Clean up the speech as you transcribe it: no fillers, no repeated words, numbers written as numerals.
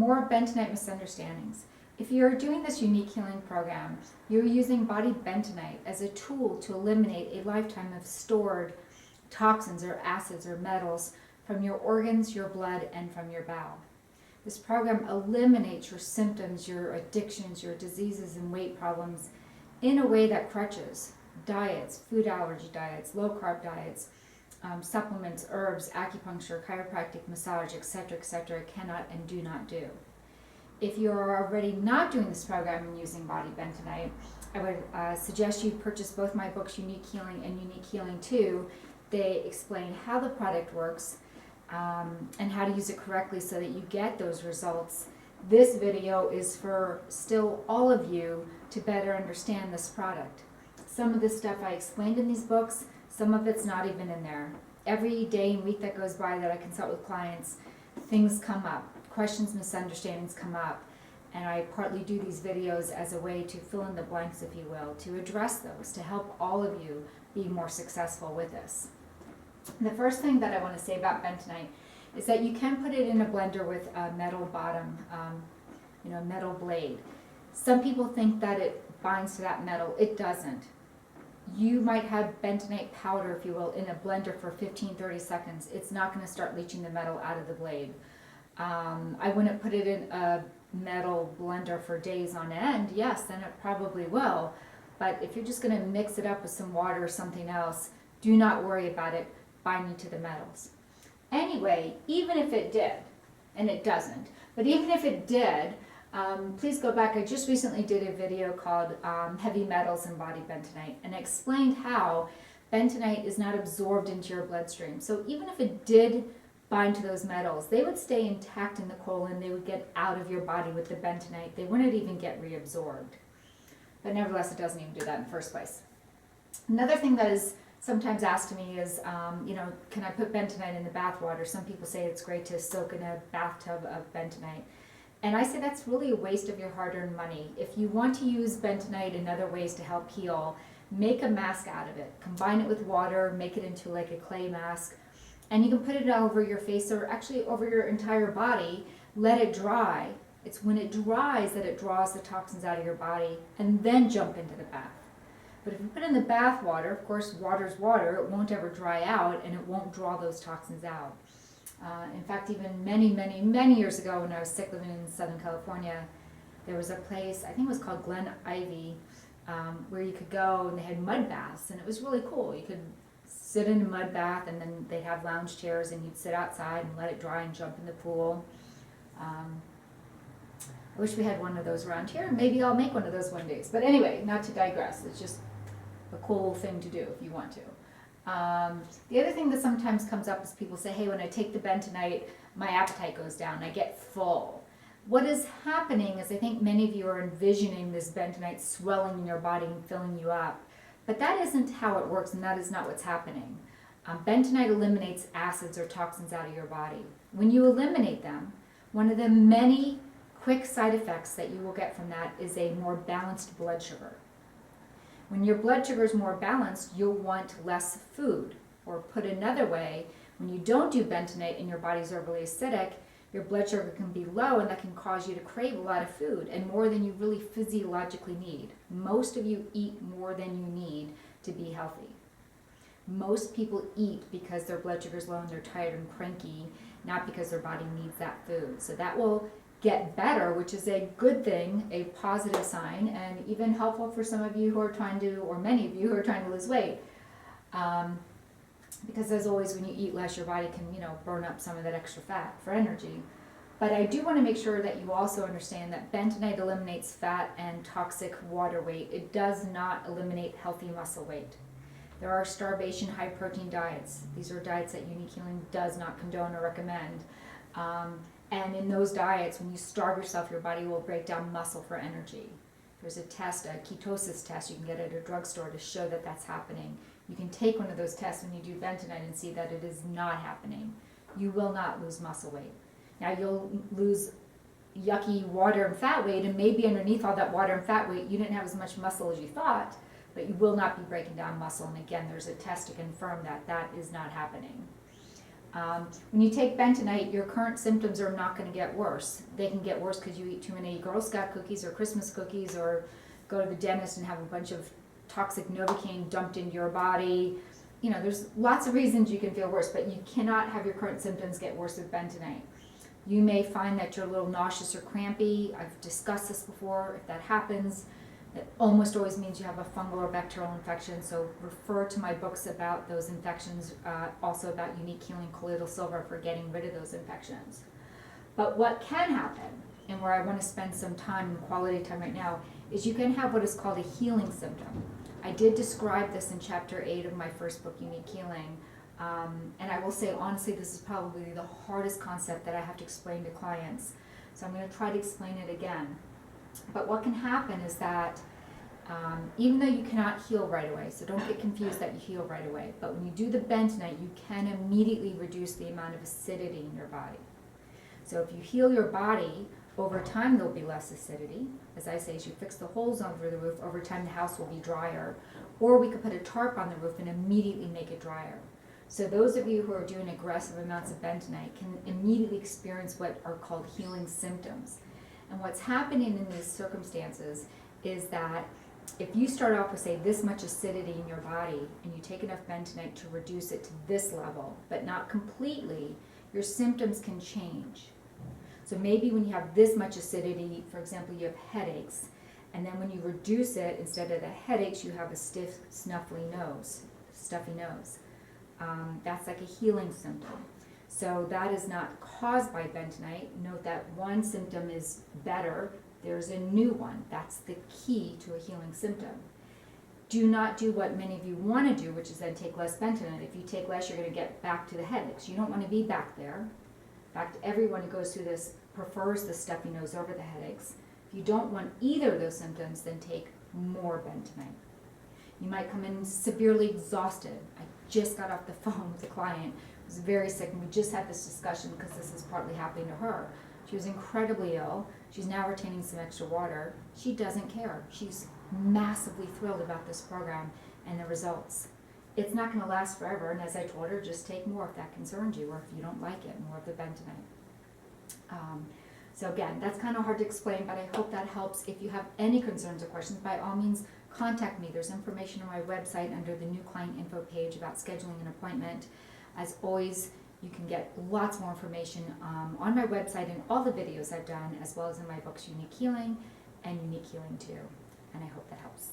more bentonite misunderstandings. If you're doing this unique healing program, you're using Body Bentonite as a tool to eliminate a lifetime of stored toxins or acids or metals from your organs, your blood, and from your bowel. This program eliminates your symptoms, your addictions, your diseases, and weight problems in a way that crutches, diets, food allergy diets, low-carb diets, supplements, herbs, acupuncture, chiropractic, massage, etc., cannot and do not do. If you're already not doing this program and using Body Bentonite, I would suggest you purchase both my books, Unique Healing and Unique Healing 2. They explain how the product works and how to use it correctly so that you get those results. This video is for still all of you to better understand this product. Some of this stuff I explained in these books, some of it's not even in there. Every day and week that goes by that I consult with clients, things come up. Questions, misunderstandings come up, and I partly do these videos as a way to fill in the blanks, if you will, to address those, to help all of you be more successful with this. The first thing that I want to say about bentonite is that you can put it in a blender with a metal bottom, metal blade. Some people think that it binds to that metal. It doesn't. You might have bentonite powder, if you will, in a blender for 15-30 seconds. It's not going to start leaching the metal out of the blade. I wouldn't put it in a metal blender for days on end. Yes, then it probably will. But if you're just going to mix it up with some water or something else, do not worry about it binding to the metals. Anyway, even if it did, and it doesn't, but even if it did, please go back. I just recently did a video called Heavy Metals and Body Bentonite, and I explained how bentonite is not absorbed into your bloodstream. So even if it did bind to those metals, they would stay intact in the colon. They would get out of your body with the bentonite. They wouldn't even get reabsorbed. But nevertheless, it doesn't even do that in the first place. Another thing that is sometimes asked to me is, can I put bentonite in the bathwater? Some people say it's great to soak in a bathtub of bentonite. And I say that's really a waste of your hard-earned money. If you want to use bentonite in other ways to help heal, make a mask out of it. Combine it with water, make it into like a clay mask. And you can put it over your face or actually over your entire body. Let it dry. It's when it dries that it draws the toxins out of your body, and then jump into the bath. But if you put it in the bath water, of course, water's water, it won't ever dry out and it won't draw those toxins out. In fact, even many years ago when I was sick living in Southern California, there was a place, I think it was called Glen Ivy, where you could go and they had mud baths, and it was really cool. You could sit in a mud bath, and then they'd have lounge chairs, and you'd sit outside and let it dry and jump in the pool. I wish we had one of those around here. Maybe I'll make one of those one day. But anyway, not to digress. It's just a cool thing to do if you want to. The other thing that sometimes comes up is people say, hey, when I take the bentonite, my appetite goes down. I get full. What is happening is I think many of you are envisioning this bentonite swelling in your body and filling you up. But that isn't how it works, and that is not what's happening. Bentonite eliminates acids or toxins out of your body. When you eliminate them, one of the many quick side effects that you will get from that is a more balanced blood sugar. When your blood sugar is more balanced, you'll want less food. Or put another way, when you don't do bentonite and your body's overly acidic, your blood sugar can be low, and that can cause you to crave a lot of food and more than you really physiologically need. Most of you eat more than you need to be healthy. Most people eat because their blood sugar is low and they're tired and cranky, not because their body needs that food. So that will get better, which is a good thing, a positive sign, and even helpful for some of you who are trying to, or many of you who are trying to lose weight. Because as always, when you eat less, your body can, burn up some of that extra fat for energy. But I do want to make sure that you also understand that bentonite eliminates fat and toxic water weight. It does not eliminate healthy muscle weight. There are starvation, high-protein diets. These are diets that Unique Healing does not condone or recommend. And in those diets, when you starve yourself, your body will break down muscle for energy. There's a test, a ketosis test you can get at a drugstore to show that that's happening. You can take one of those tests when you do bentonite and see that it is not happening. You will not lose muscle weight. Now you'll lose yucky water and fat weight, and maybe underneath all that water and fat weight, you didn't have as much muscle as you thought, but you will not be breaking down muscle. And again, there's a test to confirm that that is not happening. When you take bentonite, your current symptoms are not going to get worse. They can get worse because you eat too many Girl Scout cookies or Christmas cookies, or go to the dentist and have a bunch of toxic Novocaine dumped into your body. You know, there's lots of reasons you can feel worse, but you cannot have your current symptoms get worse with bentonite. You may find that you're a little nauseous or crampy. I've discussed this before. If that happens, it almost always means you have a fungal or bacterial infection, so refer to my books about those infections, also about unique healing colloidal silver for getting rid of those infections. But what can happen, and where I want to spend some time, quality time right now, is you can have what is called a healing symptom. I did describe this in chapter 8 of my first book, Unique Healing, and I will say honestly, this is probably the hardest concept that I have to explain to clients, so I'm going to try to explain it again. But what can happen is that even though you cannot heal right away, so don't get confused that you heal right away, but when you do the bentonite, you can immediately reduce the amount of acidity in your body. So if you heal your body, over time there'll be less acidity. As I say, as you fix the holes under the roof, over time the house will be drier. Or we could put a tarp on the roof and immediately make it drier. So those of you who are doing aggressive amounts of bentonite can immediately experience what are called healing symptoms. And what's happening in these circumstances is that if you start off with, say, this much acidity in your body, and you take enough bentonite to reduce it to this level, but not completely, your symptoms can change. So maybe when you have this much acidity, for example, you have headaches, and then when you reduce it, instead of the headaches, you have a stiff, stuffy nose. That's like a healing symptom. So that is not caused by bentonite. Note that one symptom is better. There's a new one. That's the key to a healing symptom. Do not do what many of you want to do, which is then take less bentonite. If you take less, you're going to get back to the headaches. You don't want to be back there. In fact, everyone who goes through this prefers the stuffy nose over the headaches. If you don't want either of those symptoms, then take more bentonite. You might come in severely exhausted. I just got off the phone with a client who was very sick, and we just had this discussion because this is partly happening to her. She was incredibly ill. She's now retaining some extra water. She doesn't care. She's massively thrilled about this program and the results. It's not going to last forever, and as I told her, just take more if that concerns you, or if you don't like it, more of the bentonite. So again, that's kind of hard to explain, but I hope that helps. If you have any concerns or questions, by all means, contact me. There's information on my website under the new client info page about scheduling an appointment. As always, you can get lots more information on my website and all the videos I've done, as well as in my books, Unique Healing and Unique Healing 2. And I hope that helps.